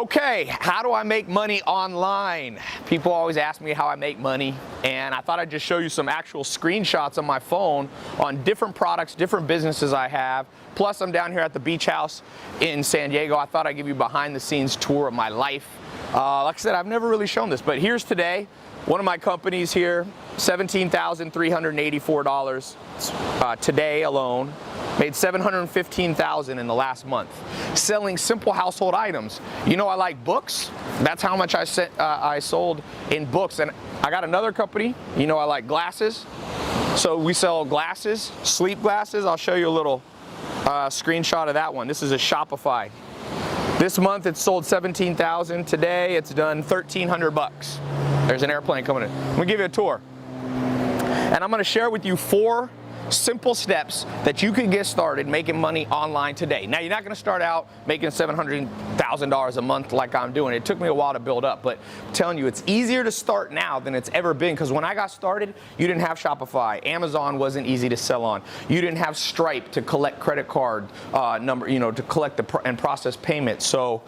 Okay, how do I make money online? People always ask me how I make money, and I thought I'd just show you some actual screenshots on my phone on different products, different businesses I have. Plus, I'm down here at the beach house in San Diego. I thought I'd give you a behind the scenes tour of my life. Like I said, I've never really shown this, but here's today. One of my companies here, $17,384 today alone. Made $715,000 in the last month selling simple household items. You know, I like books. That's how much I sold in books. And I got another company. You know, I like glasses. So we sell glasses, sleep glasses. I'll show you a little screenshot of that one. This is a Shopify. This month it sold $17,000. Today it's done 1,300 bucks. There's an airplane coming in. I'm gonna give you a tour. And I'm gonna share with you 4 simple steps that you can get started making money online today. Now, you're not going to start out making $700,000 a month like I'm doing. It took me a while to build up, but I'm telling you, it's easier to start now than it's ever been, because when I got started, you didn't have Shopify. Amazon wasn't easy to sell on. You didn't have Stripe to collect credit card number, to collect and process payments. So,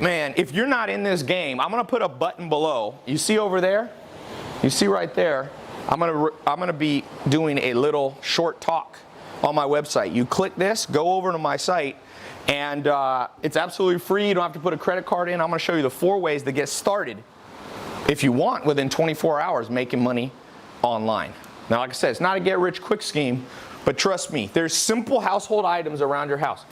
man, if you're not in this game, I'm going to put a button below. You see over there? You see right there? I'm gonna be doing a little short talk on my website. You click this, go over to my site, and it's absolutely free. You don't have to put a credit card in. I'm gonna show you the 4 ways to get started, if you want, within 24 hours making money online. Now, like I said, it's not a get-rich-quick scheme, but trust me, there's simple household items around your house.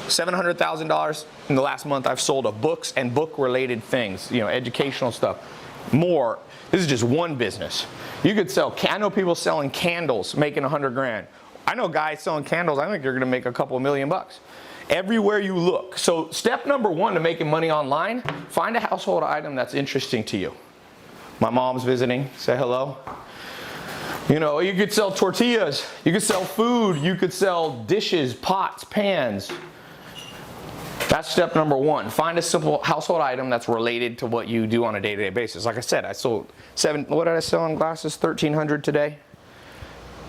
$700,000 in the last month I've sold of books and book-related things, educational stuff. More. This is just one business. You could sell, I know people selling candles, making 100 grand. I know guys selling candles, I think they're gonna make a couple $1,000,000 bucks. Everywhere you look. So step number 1 to making money online, find a household item that's interesting to you. My mom's visiting, say hello. You could sell tortillas, you could sell food, you could sell dishes, pots, pans. That's step number 1. Find a simple household item that's related to what you do on a day-to-day basis. Like I said, I sold what did I sell in glasses? 1,300 today.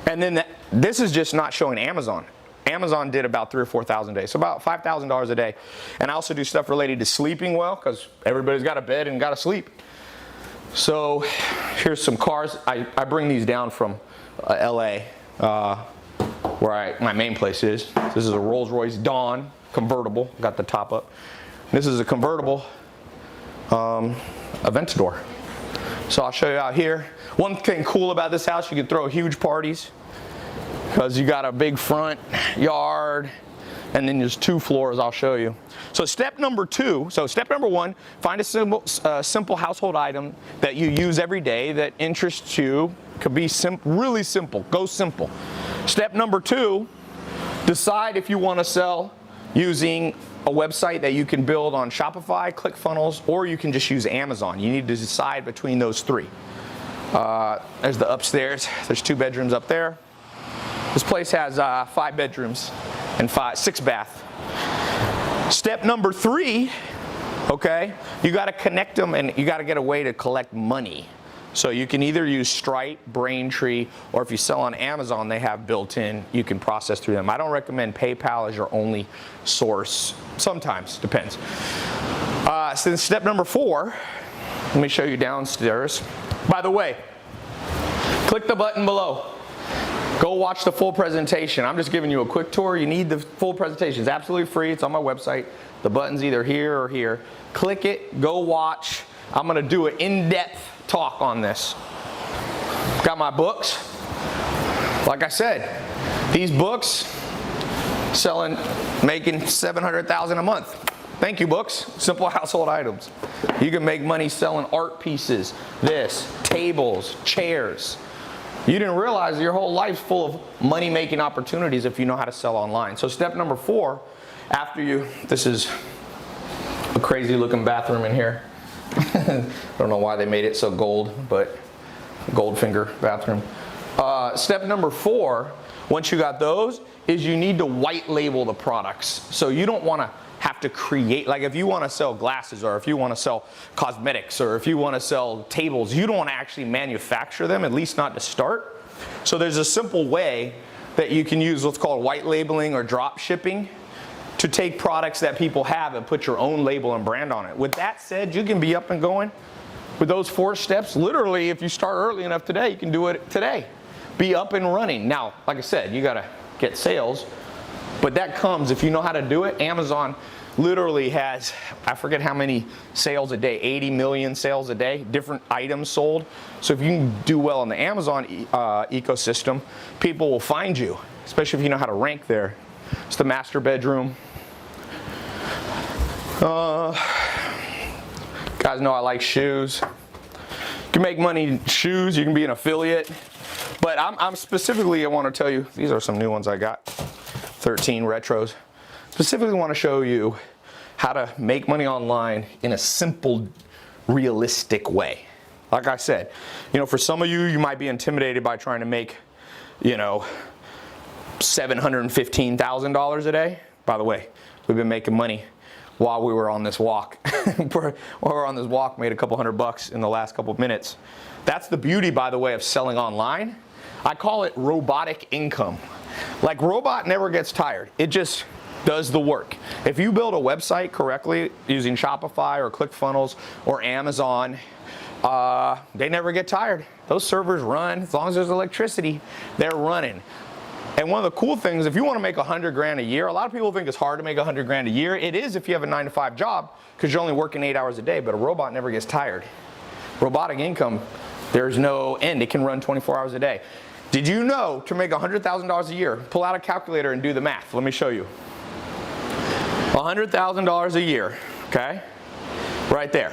And then this is just not showing Amazon. Amazon did about $3,000 or $4,000 a day, so about $5,000 a day. And I also do stuff related to sleeping well, because everybody's got a bed and got to sleep. So here's some cars. I bring these down from LA, where my main place is. This is a Rolls-Royce Dawn convertible, got the top up. This is a convertible Aventador. So I'll show you out here. One thing cool about this house, you can throw huge parties because you got a big front yard, and then there's 2 floors. I'll show you. So step number 2, step number 1, find a simple household item that you use every day that interests you. Could be really simple. Go simple. Step number 2, decide if you want to sell using a website that you can build on Shopify, ClickFunnels, or you can just use Amazon. You need to decide between those 3. There's the upstairs. There's 2 bedrooms up there. This place has 5 bedrooms and 6 bath. Step number 3, okay, you got to connect them, and you got to get a way to collect money. So you can either use Stripe, Braintree, or if you sell on Amazon, they have built-in, you can process through them. I don't recommend PayPal as your only source. Sometimes, depends. So step number 4, let me show you downstairs. By the way, click the button below. Go watch the full presentation. I'm just giving you a quick tour. You need the full presentation. It's absolutely free. It's on my website. The button's either here or here. Click it, go watch. I'm gonna do an in-depth talk on this. Got my books. Like I said, these books making $700,000 a month. Thank you, books. Simple household items. You can make money selling art pieces, tables, chairs. You didn't realize your whole life's full of money-making opportunities if you know how to sell online. So step number 4, this is a crazy looking bathroom in here. I don't know why they made it so gold, but Goldfinger bathroom. Step number 4, once you got those, is you need to white label the products. So you don't want to have to create, like if you want to sell glasses, or if you want to sell cosmetics, or if you want to sell tables, you don't want to actually manufacture them, at least not to start. So there's a simple way that you can use what's called white labeling or drop shipping. to take products that people have and put your own label and brand on it. With that said, you can be up and going with those 4 steps. Literally, if you start early enough today, you can do it today. Be up and running. Now, like I said, you gotta get sales, but that comes if you know how to do it. Amazon literally has, I forget how many sales a day, 80 million sales a day, different items sold. So if you can do well in the Amazon ecosystem, people will find you, especially if you know how to rank there. It's the master bedroom. Guys know I like shoes. You can make money in shoes, you can be an affiliate. But I'm specifically, I want to tell you, these are some new ones I got, 13 retros. Specifically want to show you how to make money online in a simple, realistic way. Like I said, for some of you, you might be intimidated by trying to make, $715,000 a day. By the way, we've been making money while we were on this walk. While we were on this walk, made a couple $100 in the last couple of minutes. That's the beauty, by the way, of selling online. I call it robotic income. Like, robot never gets tired. It just does the work. If you build a website correctly using Shopify or ClickFunnels or Amazon, they never get tired. Those servers run. As long as there's electricity, they're running. And one of the cool things, if you want to make 100 grand a year, a lot of people think it's hard to make 100 grand a year. It is if you have a 9-to-5 job, because you're only working 8 hours a day, but a robot never gets tired. Robotic income, there's no end. It can run 24 hours a day. Did you know to make $100,000 a year, pull out a calculator and do the math. Let me show you. $100,000 a year, okay? Right there.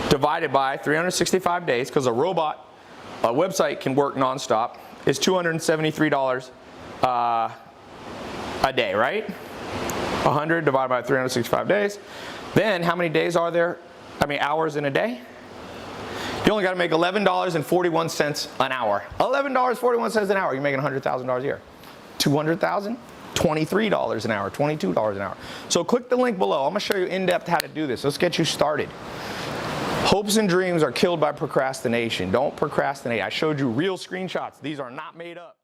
Divided by 365 days, because a website can work nonstop, is $273 a day, right? 100 divided by 365 days. Then how many days are there? Hours in a day? You only got to make $11.41 an hour. $11.41 an hour. You're making $100,000 a year. 200,000? $23 an hour, $22 an hour. So click the link below. I'm going to show you in depth how to do this. Let's get you started. Hopes and dreams are killed by procrastination. Don't procrastinate. I showed you real screenshots. These are not made up.